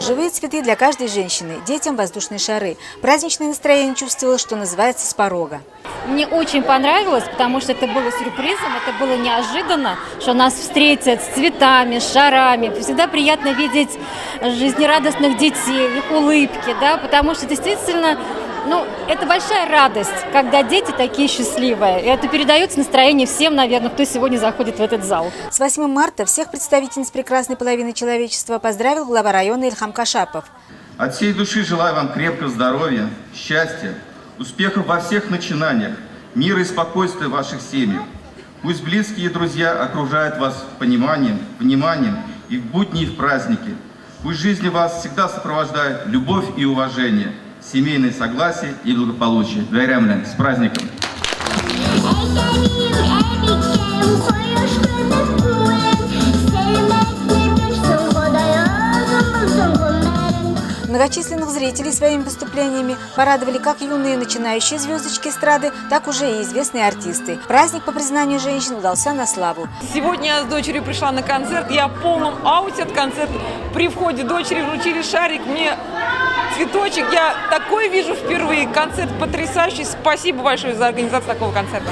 Живые цветы для каждой женщины, детям воздушные шары. Праздничное настроение чувствовалось, что называется, с порога. Мне очень понравилось, потому что это было сюрпризом, это было неожиданно, что нас встретят с цветами, с шарами. Всегда приятно видеть жизнерадостных детей, их улыбки, да, потому что действительно, это большая радость, когда дети такие счастливые. И это передается настроение всем, наверное, кто сегодня заходит в этот зал. С 8 марта всех представительниц прекрасной половины человечества поздравил глава района Ильхам Кашапов. От всей души желаю вам крепкого здоровья, счастья, успехов во всех начинаниях, мира и спокойствия в ваших семьях. Пусть близкие и друзья окружают вас пониманием, вниманием и в будни, и в праздники. Пусть жизнь вас всегда сопровождает любовь и уважение, семейное согласие и благополучие. Байрамлян, с праздником! Многочисленных зрителей своими выступлениями порадовали как юные начинающие звездочки эстрады, так уже и известные артисты. Праздник, по признанию женщин, удался на славу. Сегодня я с дочерью пришла на концерт, я в полном ауте от концерта. При входе дочери вручили шарик, мне цветочек. Я такой вижу впервые. Концерт потрясающий. Спасибо большое за организацию такого концерта.